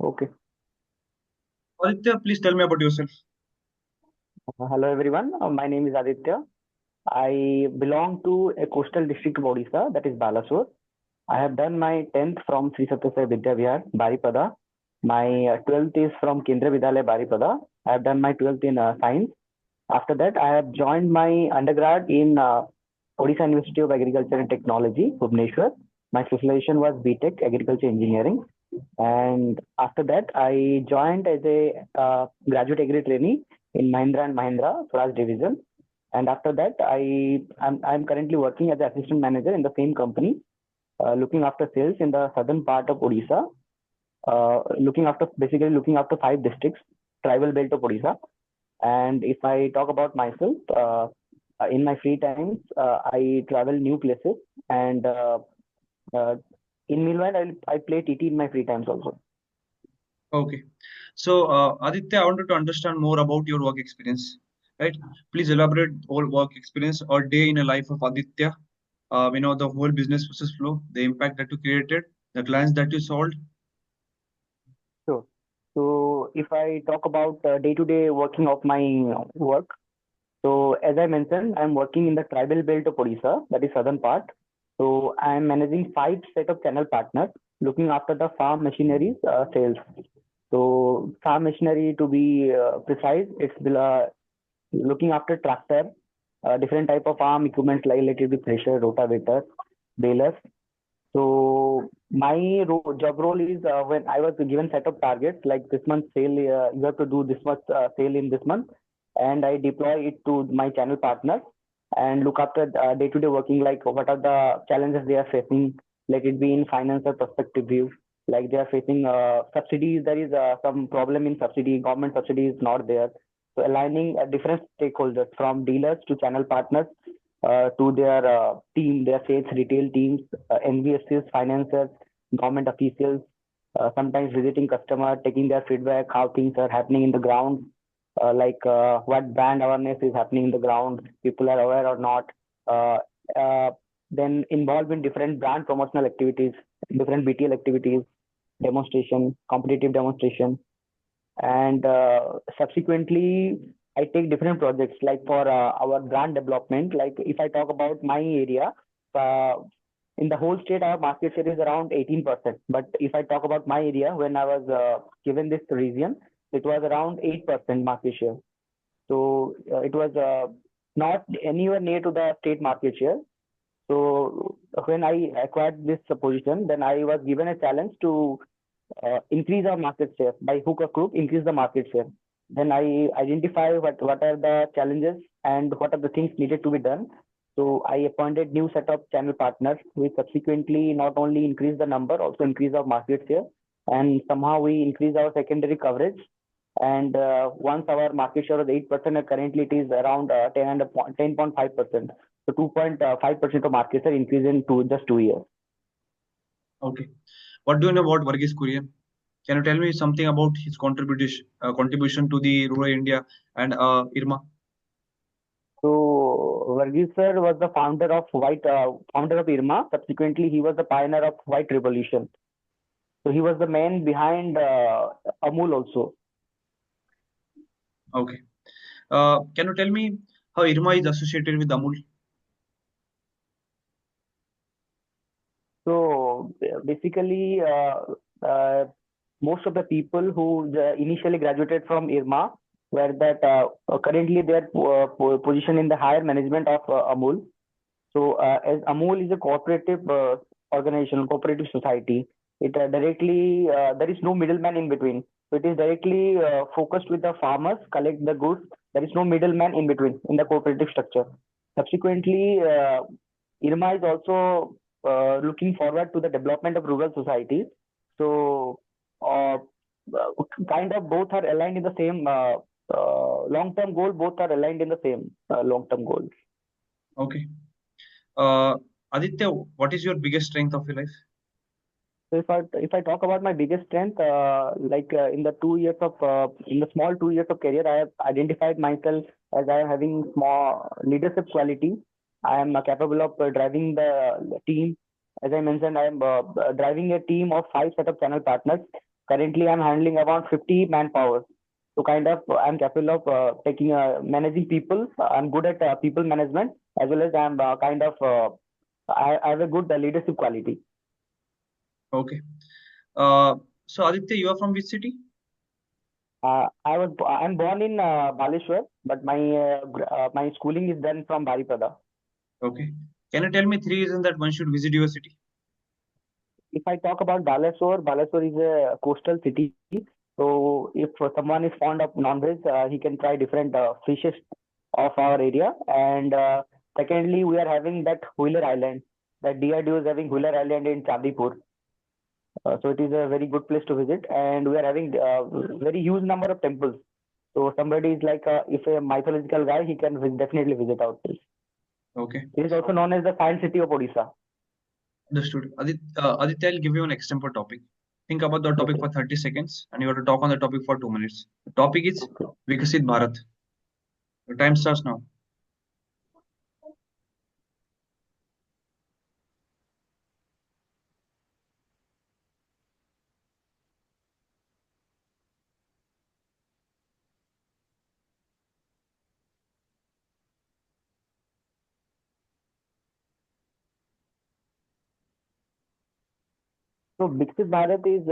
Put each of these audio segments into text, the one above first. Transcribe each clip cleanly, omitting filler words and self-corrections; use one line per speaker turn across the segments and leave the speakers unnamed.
Okay.
Aditya, please tell me about yourself.
Hello everyone. My name is Aditya. I belong to a coastal district of Odisha, that is Balasore. I have done my 10th from Sri Satyasai Vidya Vihar, Baripada. My 12th is from Kendra Vidyalaya, Baripada. I have done my 12th in science. After that, I have joined my undergrad in Odisha University of Agriculture and Technology, Bhubaneswar. My specialization was BTech, Agriculture Engineering. And after that, I joined as a graduate agri trainee in Mahindra and Mahindra Swaraj division. And after that, I'm currently working as an assistant manager in the same company, looking after sales in the southern part of Odisha, looking after 5 districts, tribal belt of Odisha. And if I talk about myself, in my free times, I travel new places, and uh, in meanwhile, I play TT in my free times also.
Okay. So, Aditya, I wanted to understand more about your work experience. Right? Please elaborate whole work experience or day in a life of Aditya. The whole business process flow, the impact that you created, the clients that you solved.
Sure. So if I talk about day-to-day working of my work, so as I mentioned, I'm working in the tribal belt of Odisha, that is southern part. So I'm managing 5 set of channel partners, looking after the farm machineries sales. So farm machinery, to be precise, it's looking after tractor, different type of farm equipment like related to thresher, rotavator, balers. So my job role is, when I was given set of targets like this month sale, you have to do this much sale in this month, and I deploy it to my channel partners and look after day-to-day working, like what are the challenges they are facing, let it be in finance or perspective view, like they are facing subsidies. There is some problem in subsidy, government subsidy is not there. So aligning different stakeholders from dealers to channel partners to their team, their sales retail teams, NBFCs, financiers, government officials, sometimes visiting customer, taking their feedback, how things are happening in the ground, what brand awareness is happening in the ground, people are aware or not. Uh, uh, then involved in different brand promotional activities, different BTL activities, demonstration, competitive demonstration, and subsequently I take different projects like for our brand development. Like if I talk about my area, uh, in the whole state our market share is around 18%, but if I talk about my area, when I was given this region, it was around 8% market share. So it was not anywhere near to the state market share. So when I acquired this position, then I was given a challenge to increase our market share by hook or crook, increase the market share. Then I identify what are the challenges and what are the things needed to be done. So I appointed new set of channel partners, which subsequently not only increase the number, also increase our market share, and somehow we increase our secondary coverage. And once our market share was 8%, and currently it is around 10.5%. So 2.5% of market share increase in just 2 years.
Okay. What do you know about Varghese Kurian? Can you tell me something about his contribution to the rural India and IRMA?
So Varghese sir was the founder of IRMA. Subsequently, he was the pioneer of White Revolution. So he was the man behind Amul also.
Okay. Can you tell me how IRMA is associated with Amul?
So basically, most of the people who initially graduated from IRMA were that currently they are positioned in the higher management of Amul. So, as Amul is a cooperative organization, cooperative society, it there is no middleman in between. So it is directly focused with the farmers, collect the goods. There is no middleman in between in the cooperative structure. Subsequently, IRMA is also looking forward to the development of rural societies. So, uh, kind of both are aligned in the same long-term goal. Both are aligned in the same long-term goal.
Okay. Uh, Aditya, what is your biggest strength of your life?
So if I talk about my biggest strength, in the 2 years of in the small 2 years of career, I have identified myself as I am having small leadership quality. I am capable of driving the team. As I mentioned, I am driving a team of 5 set of channel partners. Currently, I'm handling around 50 manpower. So kind of I'm capable of taking managing people. I'm good at people management as well as I'm kind of I have a good leadership quality.
Okay. Uh, so Aditya, you are from which city?
I'm born in Baleshwar, but my schooling is done from Baripada.
Okay. Can you tell me three reasons that one should visit your city?
If I talk about Baleshwar, Baleshwar is a coastal city. So if someone is fond of non-veg, he can try different fishes of our area. And secondly, we are having that Wheeler Island. That DRDO is having Wheeler Island in Chandipur. So it is a very good place to visit. And we are having very huge number of temples. So somebody is like, if a mythological guy, he can definitely visit our place.
Okay.
It is also known as the Science City of Odisha.
Understood. Aditya, I'll give you an example topic. Think about the topic
Okay.
for 30 seconds and you have to talk on the topic for 2 minutes. The topic is
Okay.
Vikasit Bharat. The time starts now.
So Viksit Bharat is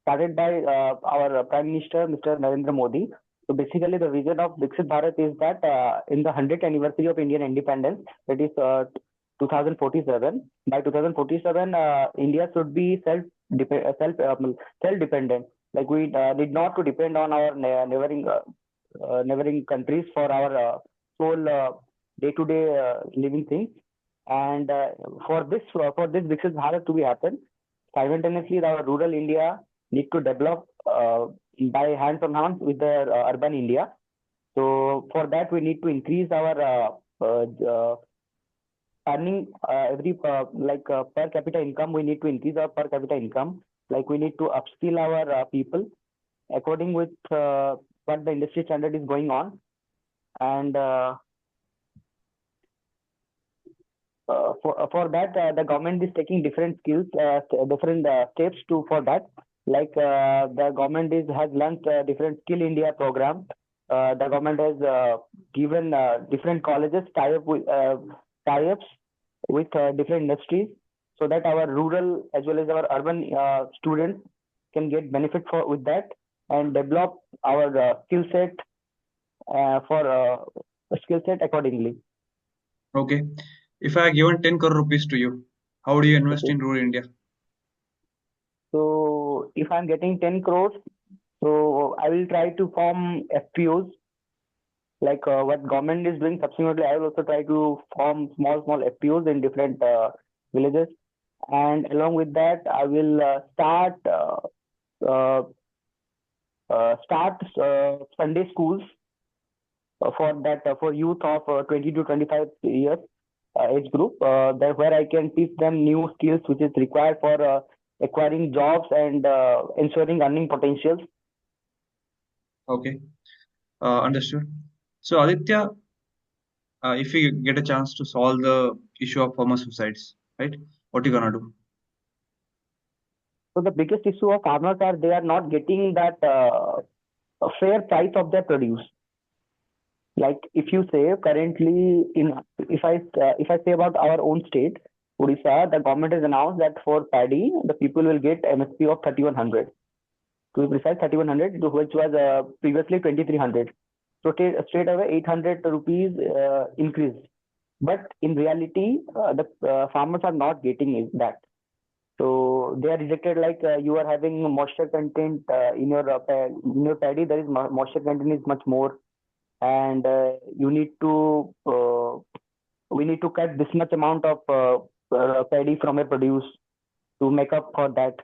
started by our Prime Minister, Mr. Narendra Modi. So basically, the vision of Viksit Bharat is that in the 100th anniversary of Indian independence, that is 2047, by 2047, India should be self dependent. Like we need not to depend on our neighboring countries for our sole day-to-day living things. And for this Viksit Bharat to be happen, simultaneously, our rural India need to develop by hands on hands with the urban India. So for that, we need to increase our earning every per capita income. We need to increase our per capita income. Like we need to upskill our people according with what the industry standard is going on. And for that, the government is taking different different steps to for that. Like the government has launched different Skill India program. The government has given different colleges tie-ups with different industries, so that our rural as well as our urban students can get benefit for with that and develop our skill set accordingly.
Okay. If I have given 10 crore rupees to you, how do you invest
Okay.
in rural India?
So if I'm getting 10 crores, so I will try to form FPOs like what government is doing. Subsequently, I will also try to form small FPOs in different villages, and along with that, I will uh, start Sunday schools for youth of 20 to 25 years age group. That where I can teach them new skills which is required for acquiring jobs and ensuring earning potentials.
Okay. Understood. So Aditya, if you get a chance to solve the issue of farmer suicides, right? What you gonna do?
So the biggest issue of farmers are they are not getting that a fair price of their produce. Like if you say currently in if I say about our own state, Odisha, the government has announced that for paddy the people will get MSP of 3100. To be precise, 3100, which was previously 2300. So straight away 800 rupees increase. But in reality, the farmers are not getting that. So they are rejected like you are having moisture content in your paddy. There is moisture content is much more, and you need to we need to cut this much amount of paddy from a produce to make up for that.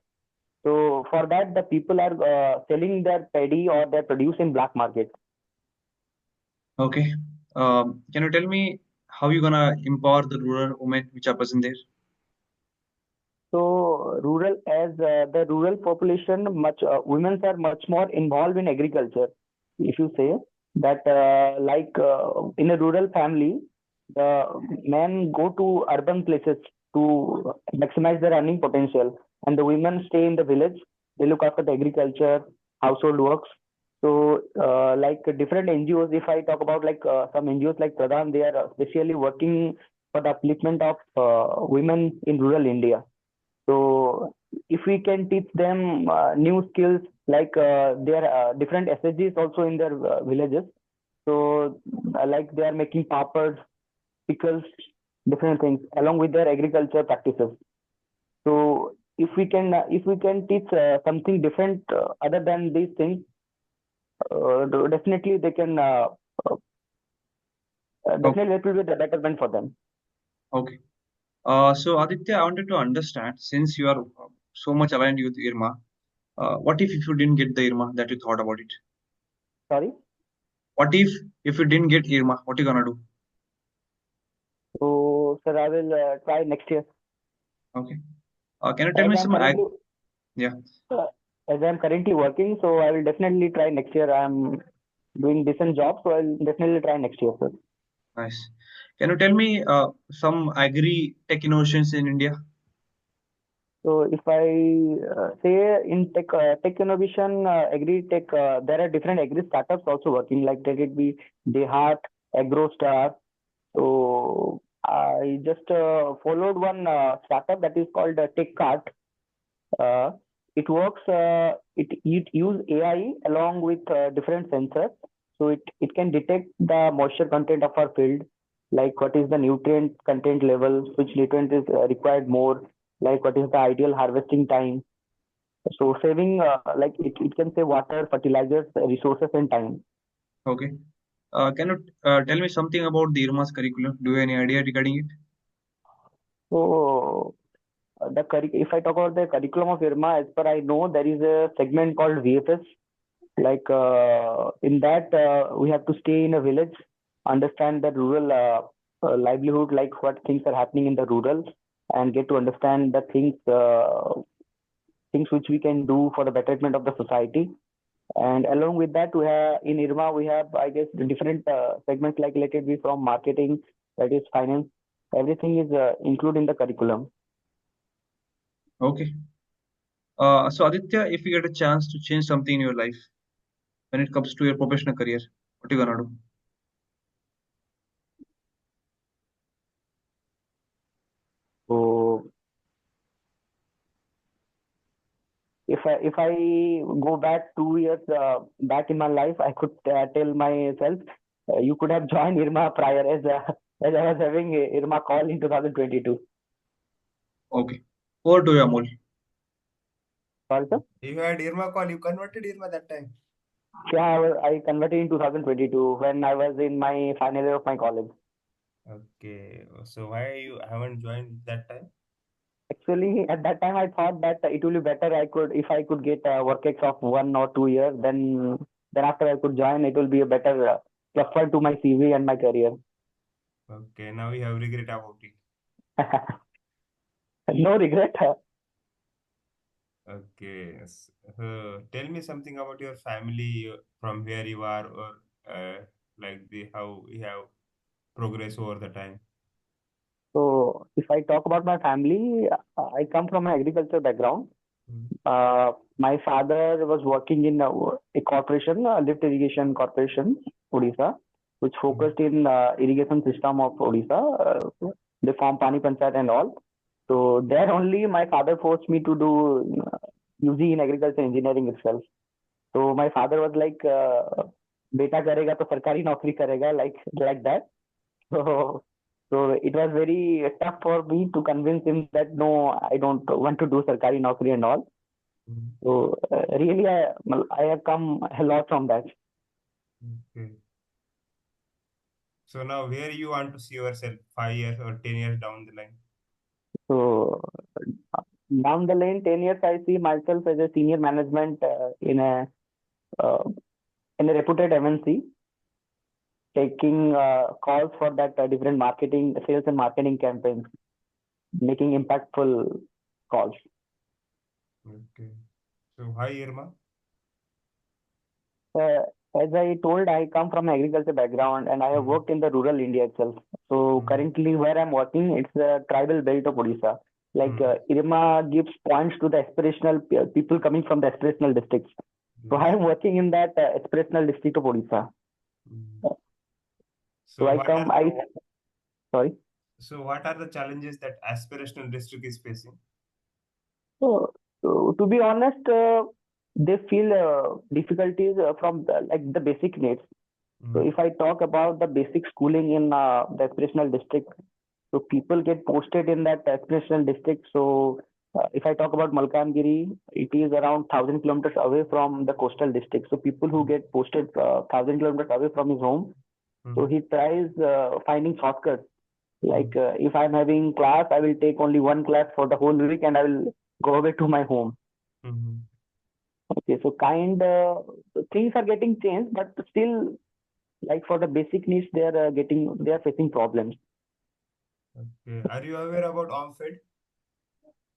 So for that, the people are selling their paddy or their produce in black market.
Okay. Can you tell me how you gonna empower the rural women which are present there?
So rural as the rural population, much women are much more involved in agriculture. If you say that, in a rural family, the men go to urban places to maximize their earning potential, and the women stay in the village. They look after the agriculture, household works. So, like different NGOs, if I talk about like some NGOs like Pradhan, they are especially working for the upliftment of women in rural India. So, if we can teach them new skills, like there are different SSGs also in their villages. So, like they are making papads, pickles, different things along with their agriculture practices. So, if we can teach something different other than these things, definitely they can uh,
Okay.
definitely it will be the betterment for them.
Okay. So Aditya, I wanted to understand, since you are so much aligned with IRMA, what if you didn't get the IRMA that you thought about it?
Sorry.
What if you didn't get IRMA, what you gonna do?
So, sir, I will try next year.
Okay. Can you tell
As
me
I'm
some
currently
yeah,
uh, as I'm currently working, so I will definitely try next year. I'm doing decent job, so I'll definitely try next year, sir.
nice. Can you tell me some agri tech innovations in India?
So if I say in tech innovation, agri tech, there are different agri startups also working. Like let it be Dehat, AgroStar. So I just followed one startup that is called TechCart. Uh, it works. It use AI along with different sensors, so it can detect the moisture content of our field, like what is the nutrient content level, which nutrient is required more, like what is the ideal harvesting time. So saving like it can save water, fertilizers, resources, and time.
Okay. Can you tell me something about the IRMA's curriculum? Do you have any idea regarding it?
So if I talk about the curriculum of IRMA, as per I know, there is a segment called VFS. Like in that, we have to stay in a village, understand the rural livelihood, like what things are happening in the rural, and get to understand the things which we can do for the betterment of the society. And along with that, we have in IRMA we have, I guess, the different segments, like let it be from marketing, that is finance. Everything is included in the curriculum.
Okay. So Aditya, if you get a chance to change something in your life when it comes to your professional career, what are you gonna do?
So if I go back 2 years back in my life, I could tell myself you could have joined IRMA prior, as I was having a IRMA call in 2022.
Okay. Over to you, Amol.
Sorry, sir.
You had IRMA call, you converted IRMA that time.
Yeah, I converted in 2022 when I was in my final year of my college.
Okay, so why you haven't joined that time?
Actually, at that time, I thought that it will be better. I could, if I could get work ex of 1 or 2 years, then after I could join, it will be a better prefer to my CV and my career.
Okay, now you have regret about it.
No regret.
Okay, tell me something about your family, from where you are, or like the how you have progressed over the time.
So if I talk about my family, I come from an agriculture background.
Mhm.
My father was working in a corporation, lift irrigation corporation, Odisha, which
Mhm.
focused in irrigation system of Odisha. They form Pani Panchayat and all. So there only my father forced me to do UG in agriculture engineering itself. So my father was like, "बेटा करेगा तो सरकारी नौकरी करेगा," like that. So, so it was very tough for me to convince him that no, I don't want to do sarkari naukri and all.
Mhm.
So really, I have come a lot from that.
Okay. So now where you want to see yourself 5 years or 10 years down the line?
So down the lane, 10 years, I see myself as a senior management uh, in a reputed MNC, taking calls for that different marketing, sales and marketing campaigns, making impactful calls.
Okay. So why IRMA?
Uh, as I told, I come from an agriculture background and I have
Mhm.
worked in the rural India itself. So
Mhm.
currently, where I'm working, it's the tribal belt of Odisha. Like
Hmm.
IRMA gives points to the aspirational people coming from the aspirational districts. So I
Yes.
am working in that aspirational district of Odisha.
Hmm.
So
So
I
what
come,
are
sorry.
what are the challenges that aspirational district is facing?
So to be honest, they feel difficulties from like the basic needs. So
Hmm.
if I talk about the basic schooling in the aspirational district, so people get posted in that aspirational district. So if I talk about Malkangiri, it is around 1,000 kilometers away from the coastal district. So people who
Hmm.
get posted 1,000 kilometers away from his home, so
Hmm.
he tries finding shortcuts.
Hmm.
Like if I'm having class, I will take only one class for the whole week and I will go away to my home.
Hmm.
Okay, so things are getting changed, but still, like for the basic needs, they are facing problems.
Okay. Are you aware about OMFED?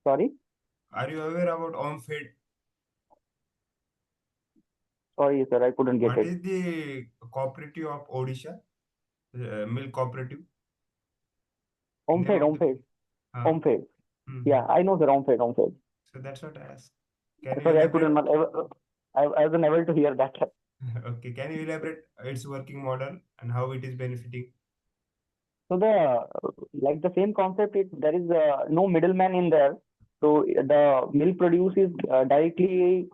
Sorry,
Are you aware about OMFED?
sorry, sir, I couldn't get
What
it.
is the cooperative of Odisha? Milk cooperative? Name
Omfed,
of the
Omfed,
huh?
Omfed.
Hmm.
Yeah, I know, sir, Omfed, Omfed.
So that's what I asked. Can you
Sorry, I
elaborate?
couldn't not ever. I wasn't able to hear that.
Okay. Can you elaborate its working model and how it is benefiting?
So like the same concept, there is no middleman in there. So the milk produce is directly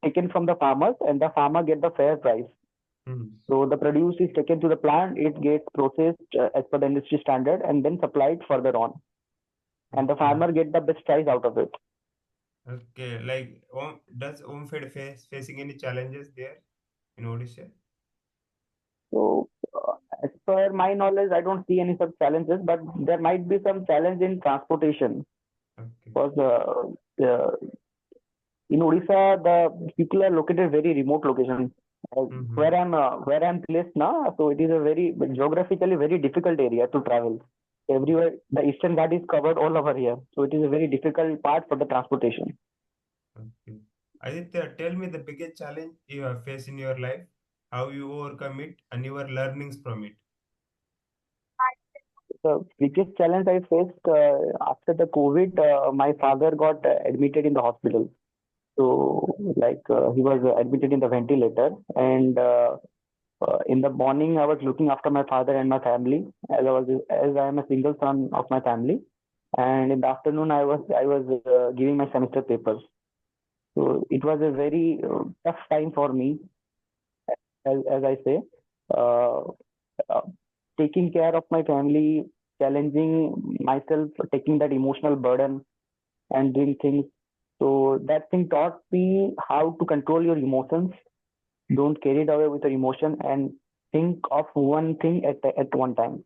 taken from the farmers, and the farmer get the fair price.
Hmm.
So the produce is taken to the plant, it gets processed as per the industry standard, and then supplied further on, and the
Okay.
farmer get the best price out of it.
Okay. Like, does OMFED facing any challenges there in Odisha?
So as per my knowledge, I don't see any such challenges, but there might be some challenge in transportation
Okay.
because in Odisha, the people are located very remote location.
Mm-hmm.
Where I'm placed now, so it is a very geographically very difficult area to travel. Everywhere, the Eastern Ghat is covered all over here, so it is a very difficult part for the transportation.
Okay. Aditya, tell me the biggest challenge you have faced in your life, how you overcome it, and your learnings from it.
The biggest challenge I faced after the COVID, my father got admitted in the hospital. So, like, he was admitted in the ventilator, and in the morning, I was looking after my father and my family, as I am a single son of my family. And in the afternoon, I was giving my semester papers. So it was a very tough time for me, as I say. Uh, uh, Taking care of my family, challenging myself, taking that emotional burden and doing things. So that thing taught me how to control your emotions. Don't carry it away with your emotion and think of one thing at one time.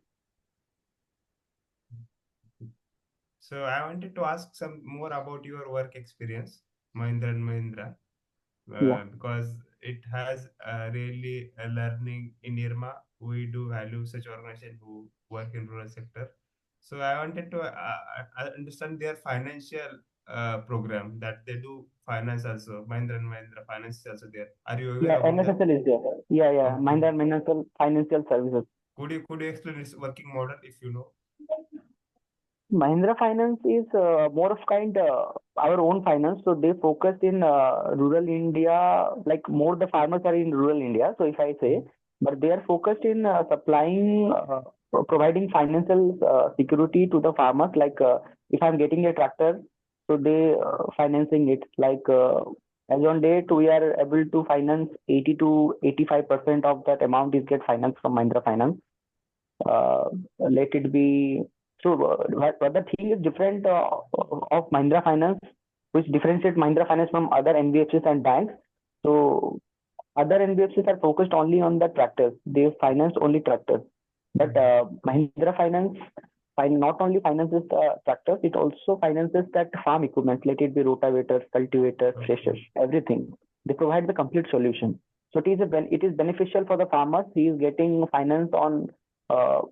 So I wanted to ask some more about your work experience, Mahindra and Mahindra,
Yeah.
because it has really a learning in IRMA. We do value such organization who work in rural sector. So I wanted to understand their financial program that they do finance also. Mahindra and Mahindra finance is also there. Are you aware
Yeah,
about that?
NSSL is there. Yeah, yeah.
Okay.
Mahindra and Mahindra Financial Services.
Could you explain its working model if you know?
Mahindra Finance is more of kind our own finance. So they focus in rural India, like more the farmers are in rural India. So if I say, but they are focused in supplying, providing financial security to the farmers. Like if I'm getting a tractor, so they financing it. Like as on date, we are able to finance 80 to 85% of that amount is get financed from Mahindra Finance. uh, Let it be. So, but the thing is different of Mahindra Finance, which differentiate Mahindra Finance from other NBFCs and banks. So, other NBFCs are focused only on the tractors. They finance only tractors. But
Mhm.
Mahindra Finance not only finances the tractors, it also finances that farm equipment, let it be rotavators, cultivators,
Okay.
threshers, everything. They provide the complete solution. So it is beneficial for the farmers. He is getting finance on, uh,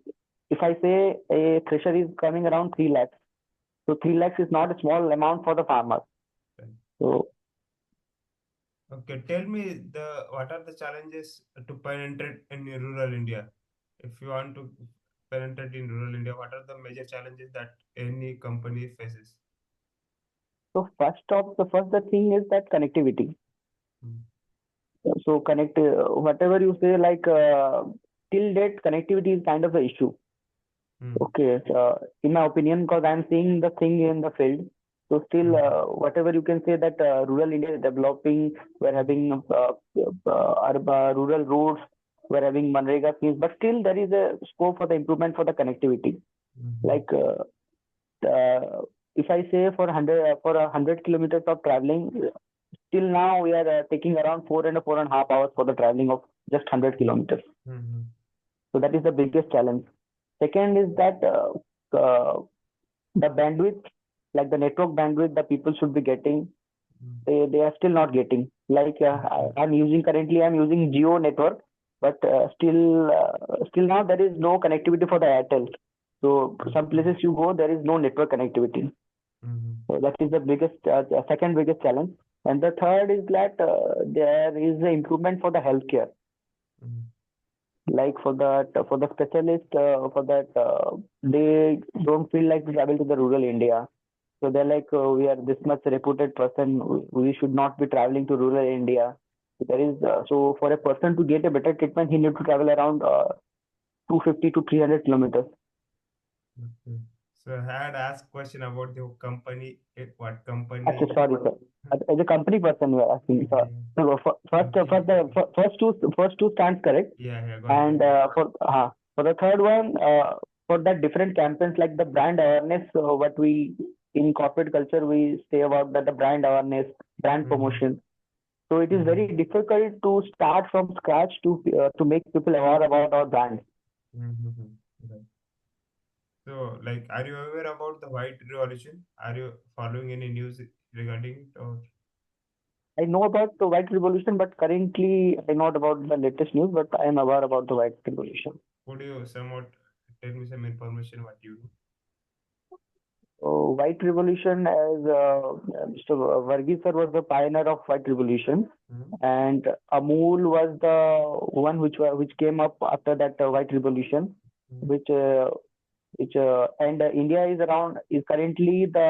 if I say a thresher is coming around 3 lakhs. So 3 lakhs is not a small amount for the farmer.
Right.
So
Okay, tell me what are the challenges to penetrate in rural India? If you want to penetrate in rural India, what are the major challenges that any company faces?
So first the thing is that connectivity.
Hmm.
So whatever you say, like till date, connectivity is kind of an issue.
Hmm.
Okay, so in my opinion, because I'm seeing the thing in the field, so still,
Hmm.
whatever you can say that rural India is developing, we're having rural roads, we're having Manrega schemes, but still there is a scope for the improvement for the connectivity.
Hmm.
Like if I say for 100 kilometers of traveling, till now we are taking around 4 and 4.5 hours for the traveling of just 100 kilometers.
Hmm.
So that is the biggest challenge. Second is that the bandwidth, like the network bandwidth, the people should be getting.
Hmm.
They are still not getting. Like
Okay.
I'm using Geo network, but still now there is no connectivity for the Airtel. So some
Okay.
places you go, there is no network connectivity.
Hmm.
So that is the second biggest challenge. And the third is that there is an improvement for the healthcare.
Hmm.
Like for the specialist, for that they don't feel like to travel to the rural India. So they're like, we are this much reputed person. We should not be traveling to rural India. So for a person to get a better treatment, he need to travel around 250 to 300 kilometers.
Okay. So I had asked question about the company. What
Actually,
company?
sorry, sir. As a company person, you are asking. Sir.
Yeah.
So
Okay.
first two stands correct.
Yeah. Yeah. Got it.
And for the third one, for that different campaigns like the brand awareness, what we in corporate culture we say about that the brand awareness, brand
Hmm.
promotion. So it is
Hmm.
very difficult to start from scratch to make people aware about our brand.
Hmm. Right. So, like, are you aware about the White Revolution? Are you following any news regarding it, or
I know about the white revolution, but currently I know about the latest news, but I am aware about the white revolution.
could you somewhat tell me some information what you
So white revolution, as Mr. Varghese sir was the pioneer of white revolution,
know?
and Amul was the one which came up after that white revolution,
Hmm.
which and India is currently the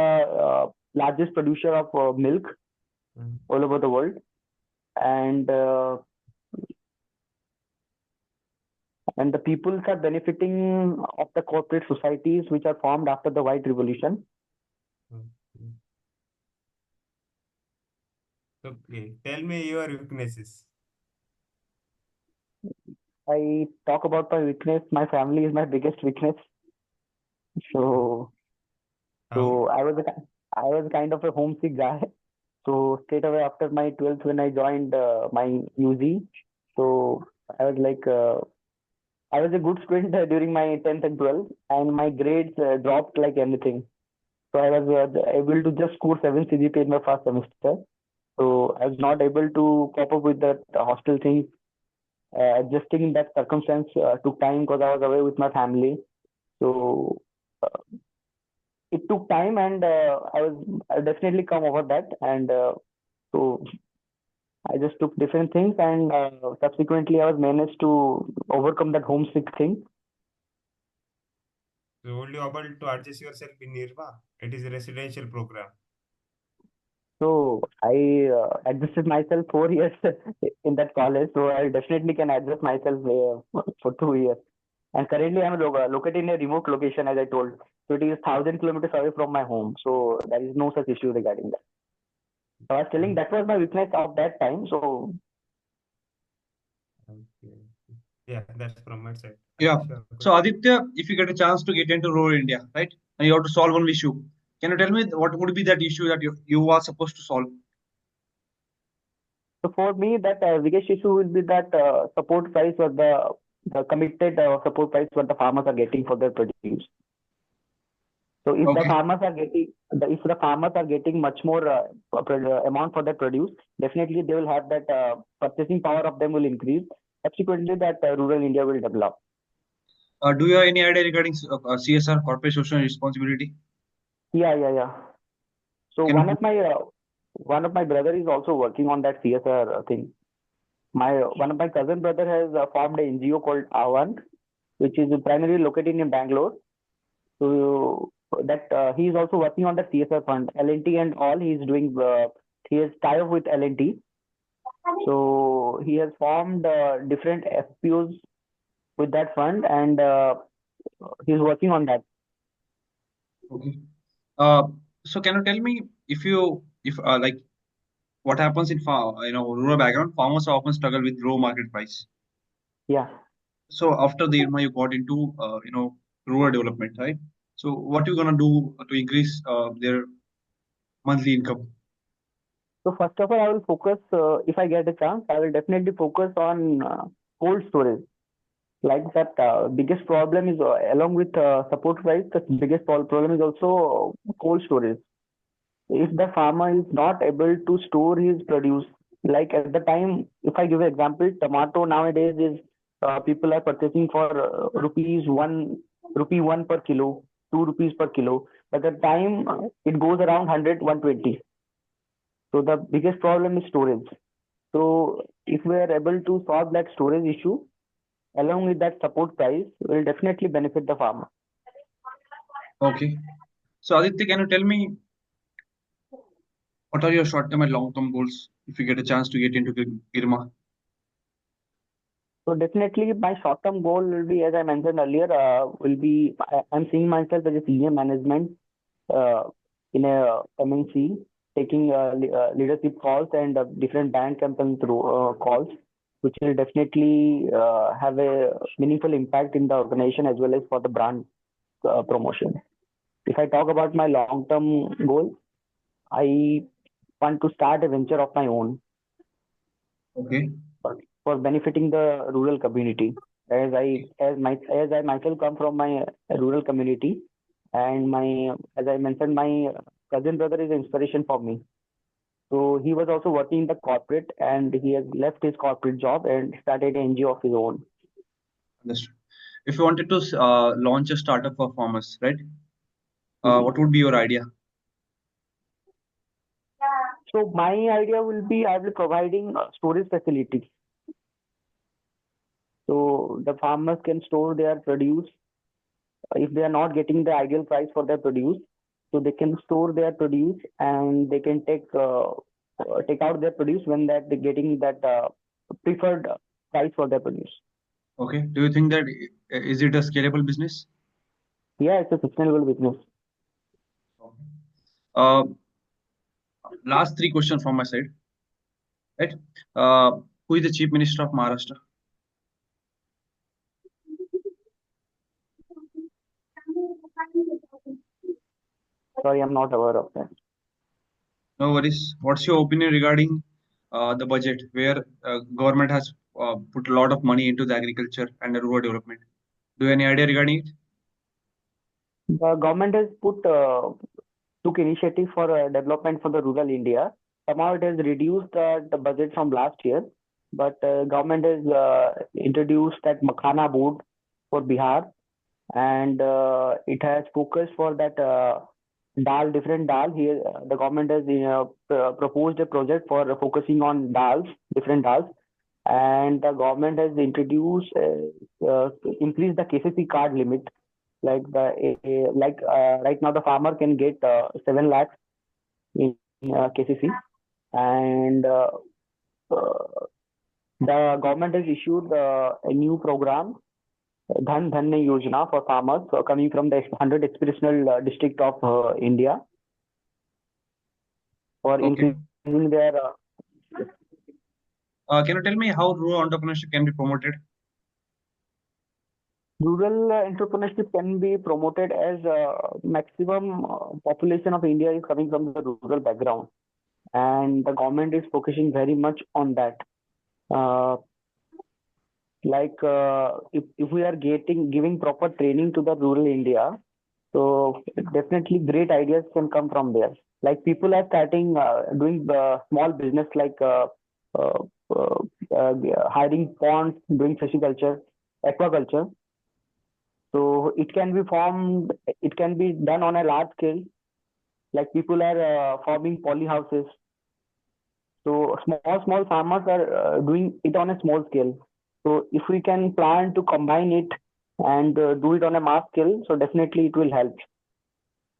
largest producer of milk
Hmm.
all over the world, and and the peoples are benefiting of the corporate societies which are formed after the white revolution.
Hmm. Hmm. Okay, tell me your weaknesses.
I talk about my weakness. My family is my biggest weakness.
Hmm.
So
How?
so I was kind of a homesick guy. So straight away after my 12th, when I joined my UG, so I was like I was a good student during my 10th and 12th, and my grades dropped like anything. So I was able to just score 7 CGPA in my first semester. So I was not able to cope up with that hostel thing. Adjusting in that circumstance took time because I was away with my family. So it took time, and I definitely come over that. And so I just took different things, and subsequently I was managed to overcome that homesick thing.
So only able to adjust yourself in IRMA. It is a residential program.
So I adjusted myself 4 years in that college. So I definitely can adjust myself for 2 years. And currently I'm located in a remote location, as I told. So it is 1,000 kilometers away from my home. So there is no such issue regarding that. So I was telling
Hmm.
that was my weakness of that time. So
Okay. Yeah, that's from my side.
Yeah.
Sure. Good.
So Aditya, if you get a chance to get into rural India, right, and you have to solve one issue, can you tell me what would be that issue that you are supposed to solve?
So for me, that biggest issue will be that support price or the committed support price what the farmers are getting for their produce. So
Okay.
if the farmers are getting much more amount for their produce, definitely they will have that purchasing power of them will increase. Subsequently, that rural India will develop.
Do you have any idea regarding CSR, corporate social responsibility?
Yeah, yeah, yeah. So
Can you?
one of my brother is also working on that CSR thing. My one of my cousin brother has formed an NGO called Avan, which is primarily located in Bangalore. So that he is also working on the CSR fund, L&T and all. He is doing. He is tied up with L&T, so he has formed different FPOs with that fund, and he's working on that.
Okay. So can you tell me if like what happens in rural background? Farmers often struggle with low market price.
Yeah.
So after the IRMA, you got into rural development, right? So what you gonna do to increase their monthly income?
So first of all, I will focus. If I get a chance, I will definitely focus on cold storage. Like that, biggest problem is along with support price. The biggest problem is also cold storage. If the farmer is not able to store his produce, like at the time, if I give an example, tomato nowadays is people are purchasing for rupee one per kilo, 2 rupees per kilo. But the time it goes around 100, 120. So the biggest problem is storage. So if we are able to solve that storage issue along with that support price, will definitely benefit the farmer.
Okay. So Aditya, can you tell me what are your short-term and long-term goals if you get a chance to get into the IRMA?
So definitely my short-term goal will be, as I mentioned earlier, I'm seeing myself as a senior management uh, in a MNC, taking leadership calls and different bank campaign through calls, which will definitely have a meaningful impact in the organization as well as for the brand promotion. If I talk about my long-term goal, I want to start a venture of my own
Okay.
for benefiting the rural community. As I myself come from my rural community, and my as I mentioned, my cousin brother is an inspiration for me. So he was also working in the corporate, and he has left his corporate job and started an NGO of his own.
Understood. If you wanted to launch a startup for farmers, right?
Mhm.
What would be your idea?
So my idea will be I will be providing storage facilities. So the farmers can store their produce if they are not getting the ideal price for their produce, so they can store their produce and they can take out their produce when that they're getting that preferred price for their produce.
Okay. Do you think that is it a scalable business?
Yeah, it's a sustainable business.
Uh, Last three questions from my side, right? Uh, who is the Chief Minister of Maharashtra?
Sorry, I'm not aware of that.
No worries. What's your opinion regarding the budget, where government has put a lot of money into the agriculture and the rural development? Do you have any idea regarding it?
The government has took initiative for development for the rural India. Somehow it has reduced the budget from last year, but government has introduced that Makhana board for Bihar, and it has focused for that different dal. Here, the government has proposed a project for focusing on different dals, and the government has introduced increased the KCC card limit. Right now, the farmer can get 7 lakhs in KCC, and uh, the government has issued a new program, Dhan Dhanya Yojana, for farmers coming from the 100 aspirational district of India for
Okay.
increasing their
Can you tell me how rural entrepreneurship can be promoted?
rural entrepreneurship can be promoted as maximum population of India is coming from the rural background, and the government is focusing very much on that. Uh, if we are giving proper training to the rural India, so definitely great ideas can come from there. Like people are starting doing small business like uh, uh, uh, hiring ponds, doing fishiculture, aquaculture. So it can be formed, it can be done on a large scale. Like people are forming poly houses. So small farmers are doing it on a small scale. So if we can plan to combine it and do it on a mass scale, so definitely it will help.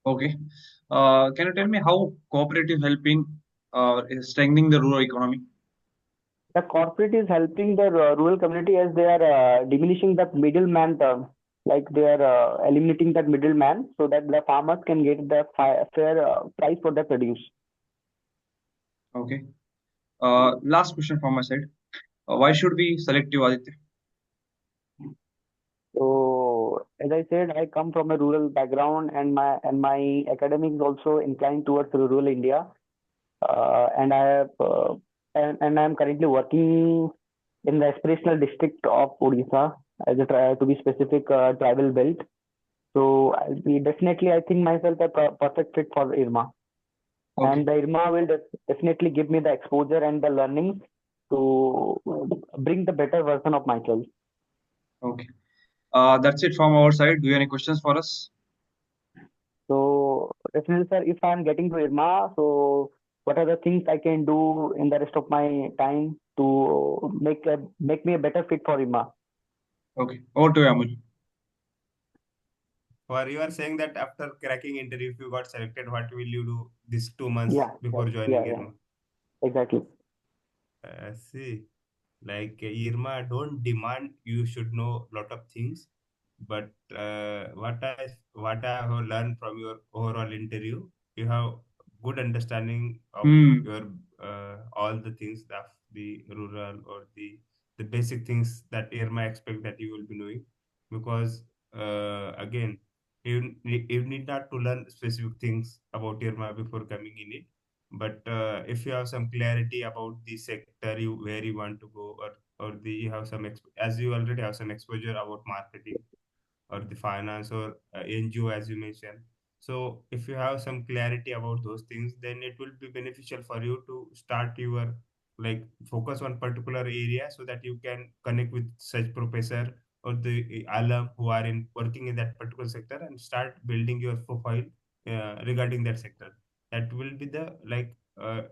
Okay. Can you tell me how cooperative help in strengthening the rural economy?
The corporate is helping the rural community as they are diminishing the middleman term, like they are eliminating that middleman so that the farmers can get the fair price for their produce.
Okay. Last question from my side. Why should we select you, Aditya?
So as I said, I come from a rural background, and my academics also inclined towards rural India. And I have and I am currently working in the aspirational district of Odisha, as a to be specific, tribal belt. So definitely, I think myself a perfect fit for IRMA,
Okay.
and the IRMA will definitely give me the exposure and the learning to bring the better version of myself.
Okay. That's it from our side. Do you have any questions for us?
So definitely, sir, if I'm getting to IRMA, so what are the things I can do in the rest of my time to make me a better fit for IRMA?
Okay. Over to you, Amul.
Or you are saying that after cracking interview, if you got selected, what will you do these 2 months
Yeah,
before joining
yeah,
IRMA?
exactly.
See, like IRMA don't demand you should know lot of things, but what I have learned from your overall interview, you have good understanding of
Hmm.
your all the things that the rural or the basic things that IRMA expect that you will be knowing, because again, you need not to learn specific things about IRMA before coming in it, but if you have some clarity about the sector where you want to go, or you have some as you already have some exposure about marketing or the finance or NGO as you mentioned. So if you have some clarity about those things, then it will be beneficial for you to start your like focus on particular area so that you can connect with such professor or the alum who are in working in that particular sector and start building your profile regarding that sector. That will be the like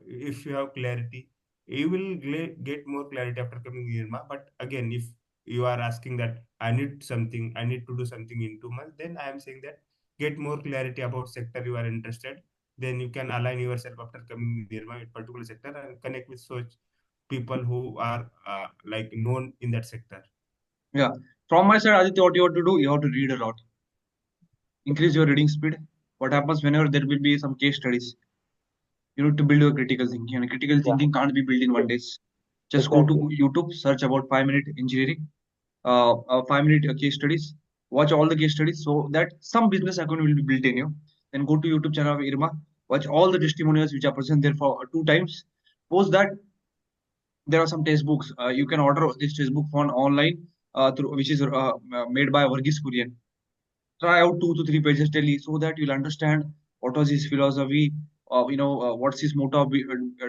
if you have clarity, you will get more clarity after coming in IRMA. But again, if you are asking that I need to do something in 2 months, then I am saying that get more clarity about sector you are interested. Then you can align yourself after coming near my particular sector and connect with such people who are like known in that sector.
Yeah. From my side, Aditya, what you have to do, you have to read a lot. Increase your reading speed. What happens whenever there will be some case studies? You need to build your critical thinking, and critical
Yeah,
thinking can't be built in one day. Just go to
exactly.
YouTube, search about 5 minute engineering, 5 minute case studies. Watch all the case studies so that some business account will be built in you. Then go to YouTube channel of IRMA. Watch all the testimonials which are present there for 2 times. Post that there are some textbooks. You can order this textbook from online through which is made by Varghese Kurian. Try out 2 to 3 pages daily so that you'll understand what was his philosophy, what's his motto of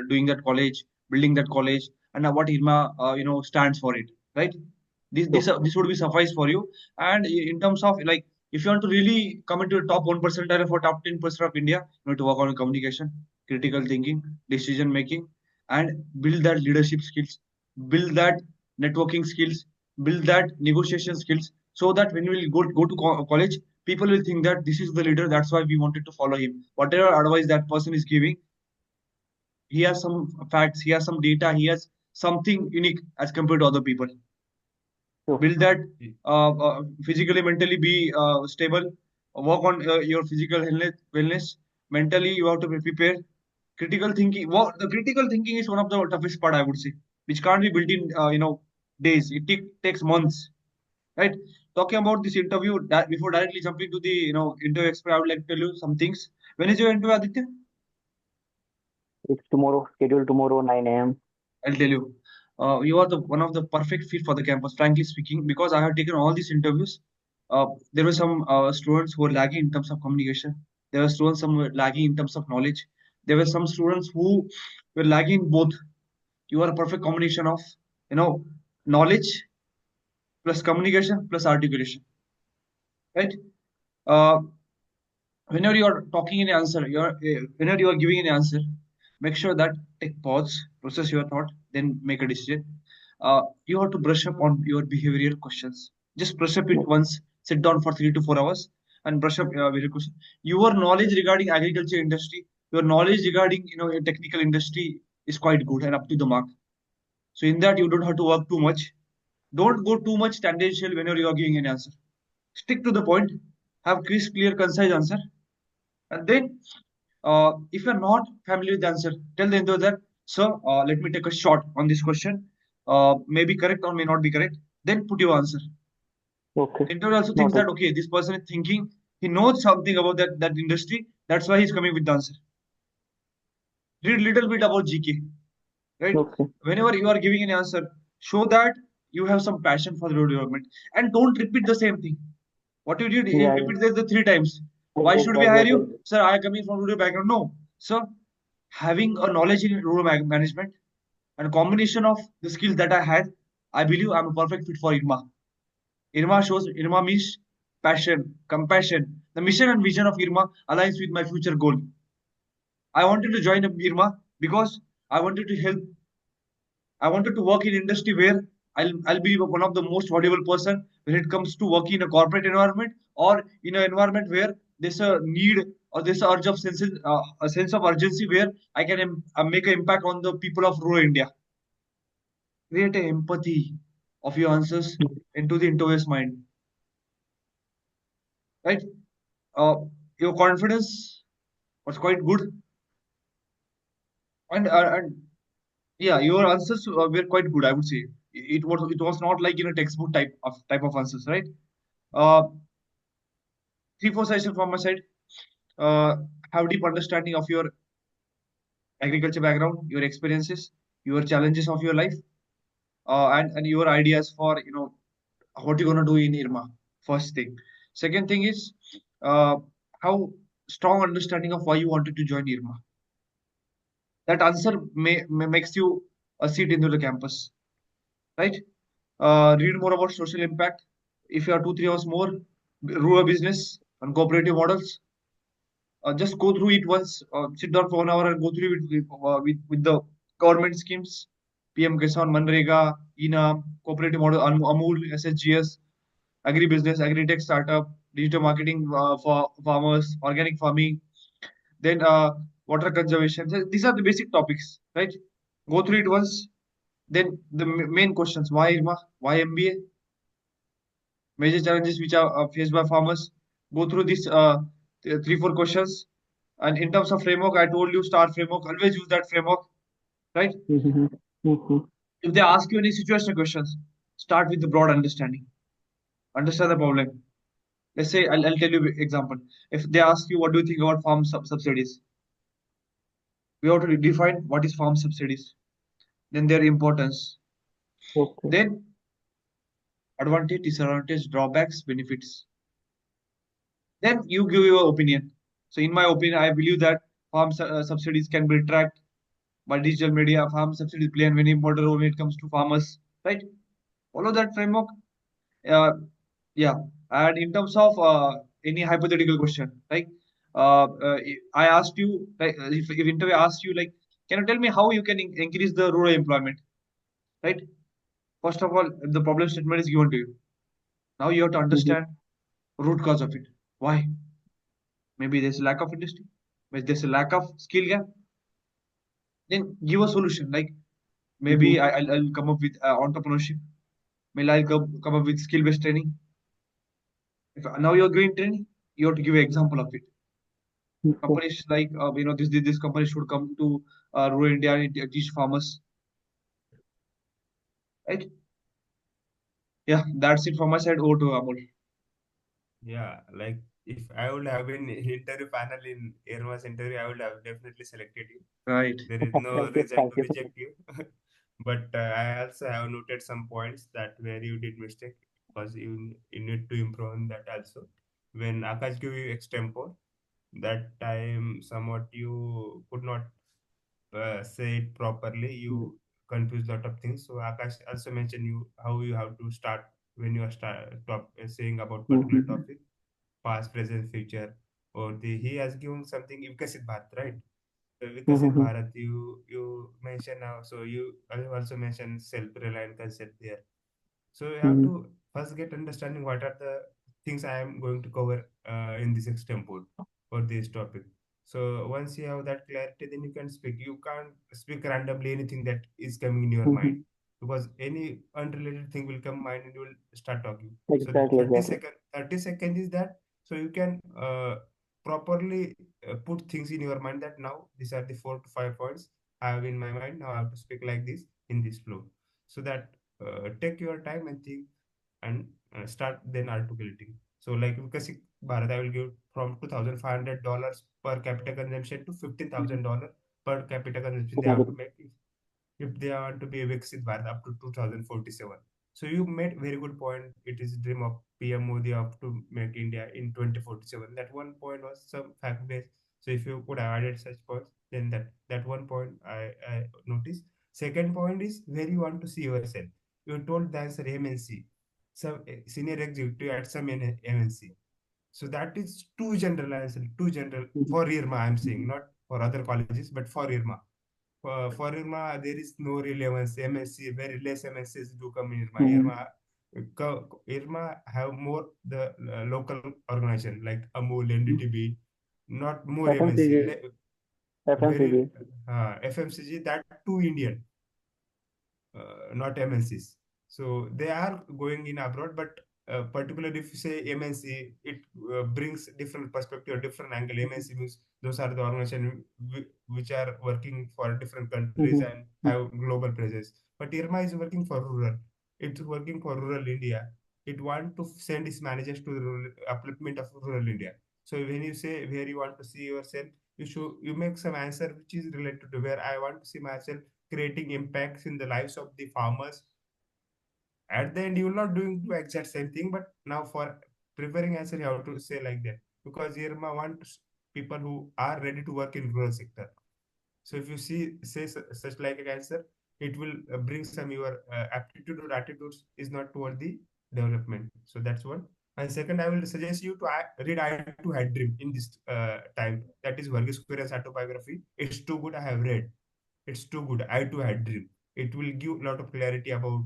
doing that college, building that college, and what IRMA stands for it, right?
So,
This would be suffice for you. And in terms of like, if you want to really come into the top 1% or top 10% of India, you need to work on communication, critical thinking, decision making, and build that leadership skills, build that networking skills, build that negotiation skills, so that when you will go to college, people will think that this is the leader. That's why we wanted to follow him. Whatever advice that person is giving, he has some facts, he has some data, he has something unique as compared to other people.
so,
Build that physically, mentally be stable, work on your physical wellness. Mentally, you have to be prepared. Critical thinking. The critical thinking is one of the toughest part, I would say, which can't be built in days. It takes months, right? Talking about this interview, before directly jumping to the interview expert, I would like to tell you some things. When is your interview, Aditya?
it's tomorrow, scheduled tomorrow, 9 a.m.
I'll tell you. You are the one of the perfect fit for the campus, frankly speaking, because I have taken all these interviews. There were some students who were lagging in terms of communication. There were students some were lagging in terms of knowledge. There were some students who were lagging both. You are a perfect combination of knowledge plus communication plus articulation, right? Uh, Whenever you are talking in answer, whenever you are giving an answer, make sure that take pause, process your thought, then make a decision. You have to brush up on your behavioral questions. Just brush up it once, sit down for 3 to 4 hours, and brush up very question. Your knowledge regarding agriculture industry, your knowledge regarding a technical industry is quite good and up to the mark. So in that you don't have to work too much. Don't go too much tangential whenever you are giving an answer. Stick to the point. Have crisp, clear, concise answer. And then, if you're not familiar with the answer, tell the interviewer that, sir, let me take a shot on this question. May be correct or may not be correct. Then put your answer.
Okay.
The interviewer also thinks
Noted.
that, okay, this person is thinking, he knows something about that industry. That's why he's coming with the answer. Read little bit about GK, right?
Okay.
Whenever you are giving an answer, show that you have some passion for the road development and don't repeat the same thing. What you did, you
Yeah.
repeat this the three times.
I
Why
get
should we
that.
hire
What
you? Sir, I am coming from rural background. No. Sir, having a knowledge in rural management and a combination of the skills that I had, I believe I'm a perfect fit for IRMA. IRMA means passion, compassion. The mission and vision of IRMA aligns with my future goal. I wanted to join IRMA because I wanted to help. I wanted to work in industry where I'll be one of the most valuable person when it comes to working in a corporate environment or in an environment where there's a need or there's a urge of a sense of urgency where I can make an impact on the people of rural India. Create a empathy of your answers into the interviewer's mind, right? Uh, your confidence was quite good, and yeah, your answers were quite good. I would say it was not like in a textbook type of answers, right? Uh, 3 4 sessions from my side. Uh, have deep understanding of your agriculture background, your experiences, your challenges of your life, and your ideas for what you're gonna do in IRMA. First thing. Second thing is uh, how strong understanding of why you wanted to join IRMA. That answer may makes you a seat into the campus, right? Read more about social impact. If you are 2 3 hours more, rural business and cooperative models. Just go through it once. Sit down for 1 hour and go through it with the government schemes, PM Kisan, Manrega, ENAM, cooperative model, Amul, SSGS, agribusiness, agri-tech startup, digital marketing for farmers, organic farming, then water conservation. These are the basic topics, right? Go through it once. Then the main questions: why IRMA? Why MBA? Major challenges which are faced by farmers. Go through these 3 4 questions. And in terms of framework, I told you STAR framework. Always use that framework, right?
Mm-hmm. Mm-hmm.
If they ask you any situational questions, start with the broad understanding. Understand the problem. Let's say I'll tell you example. If they ask you what do you think about farm subsidies, we have to define what is farm subsidies, then their importance,
Okay.
then advantage, disadvantage, drawbacks, benefits. Then you give your opinion. So in my opinion, I believe that farm subsidies can be tracked by digital media. Farm subsidies play a very important role when it comes to farmers, right? Follow that framework. Uh, yeah. And in terms of any hypothetical question, like I asked you, like if interview asked you, like, can you tell me how you can increase the rural employment, right? First of all, the problem statement is given to you. Now you have to
Mm-hmm.
understand root cause of it. Why? Maybe there's a lack of industry. Maybe there's a lack of skill gap. Then give a solution. Like
Mm-hmm.
maybe I'll come up with entrepreneurship. Maybe I'll come up with skill based training. If now you're giving training, you have to give an example of it.
Okay.
Companies like this company should come to rural India and teach farmers, right? Yeah, that's it from my side. Over to Amol.
Yeah, like if I would have been interview panel in Irma's interview, I would have definitely selected you.
Right.
There is no
Thank you.
reason
Thank
to
you.
reject you. But I also have noted some points that where you did mistake because you need to improve on that also. When Akash gave you extempore, that time somewhat you could not say it properly. You confused lot of things. So Akash also mentioned you how you have to start when you are saying about particular
Mm-hmm.
topic, past, present, future, or he has given something Vikasit Bharat, right? So Vikasit
Mm-hmm.
Bharat, you mentioned now, so you also mentioned self-reliant concept there. So you have
Mm-hmm.
to first get understanding what are the things I am going to cover in this extempore for this topic. So once you have that clarity, then you can speak. You can't speak randomly anything that is coming in your mind,
Mhm.
because any unrelated thing will come mind and you will start talking. So
Exactly,
30
exactly.
second, 30 seconds is that, so you can properly put things in your mind that now these are the 4 to 5 points I have in my mind. Now I have to speak like this in this flow. So that take your time and think and start then articulating. So like Vikasik Bharat, I will give from $2,500 per capita consumption to $15,000 per capita consumption they have to make if they want to be a Viksit Bharat up to 2047. So you made very good point. It is dream of PM Modi up to make India in 2047. That one point was some fact based. So if you could have added such points, then that one point I noticed. Second point is where you want to see yourself. You told the answer MNC, some senior executive at some MNC. So that is too general answer, too general
Mhm.
for IRMA. I'm saying not for other colleges, but for IRMA. For IRMA, there is no relevance. MSc, very less MScs do come in IRMA.
Mhm.
IRMA have more the local organization like AMUL, NDTB, not more MNC.
FMCG,
Very
FMCG.
FMCG, that too Indian, not MNCs. So they are going in abroad, but particularly if you say MNC, it brings different perspective, different angle. MNC means those are the organizations which are working for different countries
Mhm.
and have global presence. But IRMA is working for rural. It's working for rural India. It want to send its managers to the rural, upliftment of rural India. So when you say where you want to see yourself, you make some answer which is related to where I want to see myself creating impacts in the lives of the farmers. At the end, you will not doing the exact same thing, but now for preparing answer, you have to say like that because IRMA wants people who are ready to work in rural sector. So if you say such like a answer, it will bring some your aptitude or attitudes is not toward the development. So that's one. And second, I will suggest you to read I to Had Dream in this time. That is Varghese Kurian's autobiography. It's too good. I have read. It's too good. I too had dream. It will give a lot of clarity about,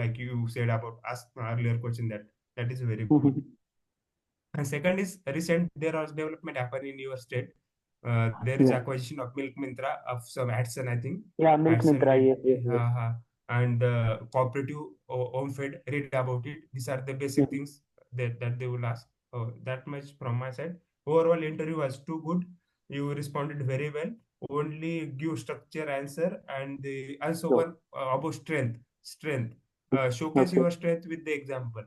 like you said about ask earlier question that is very good.
Mhm.
And second is recent there was development happen in your state. There is
Yeah.
acquisition of Milk Mintra of some Adson, I think.
Yeah, Milk
Adson
Mitra.
did,
Yes, yes, yes.
and cooperative home fed. Read about it. These are the basic
Mhm.
things that they will ask. That much from my side. Overall interview was too good. You responded very well. Only give structure answer and also
Sure.
one about strength. Showcase
Okay.
your strength with the example,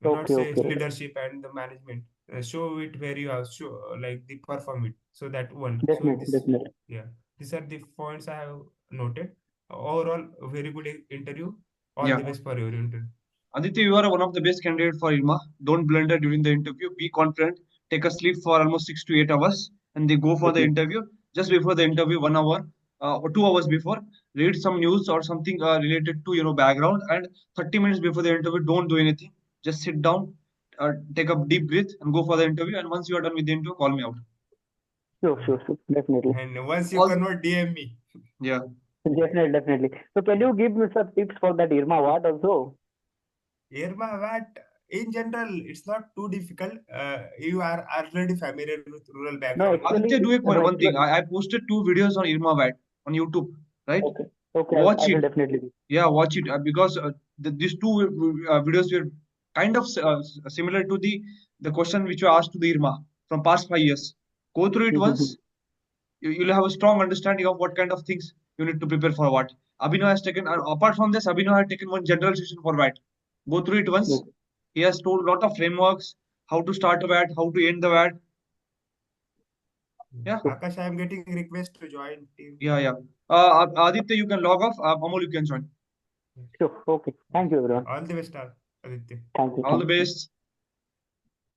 not
Okay,
say
okay.
leadership and the management. Show it where you have show like the perform it. So that one. So
Definitely,
this,
definitely.
yeah, these are the points I have noted. Overall, a very good interview. All
Yeah.
the best for your interview.
Aditya, you are one of the best candidates for IRMA. Don't blunder during the interview. Be confident. Take a sleep for almost 6 to 8 hours, and they go for the
Definitely.
interview. Just before the interview, 1 hour or 2 hours before, read some news or something related to background. And 30 minutes before the interview, don't do anything. Just sit down, take a deep breath, and go for the interview. And once you are done with the interview, call me out.
Sure, sure, sure. Definitely.
And once you
All
convert, DM me.
yeah.
Definitely, definitely. So can you give me some tips for that IRMA-WAT also?
IRMA-WAT, in general, it's not too difficult. You are already familiar with rural
No,
background.
actually,
Aditya, do
no,
one thing.
actually,
I posted 2 videos on IRMA-WAT on YouTube, right?
okay. Okay, I
Watch
will
it.
definitely do.
Yeah, watch it because these two videos were kind of similar to the question which you asked to the IRMA from past 5 years. Go through it
Mhm.
once. You'll have a strong understanding of what kind of things you need to prepare for what. Abhinav has taken, apart from this, Abhinav had taken one general session for VAT. Go through it once.
Okay.
He has told a lot of frameworks, how to start a VAT, how to end the VAT. Yeah,
Sure,
Akash, I am getting request to join team.
yeah, yeah. Aditya, you can log off. Amol, you can join.
sure. Okay. Thank you, everyone.
All the best, Aditya.
Thank you.
All the
Thank you.
best.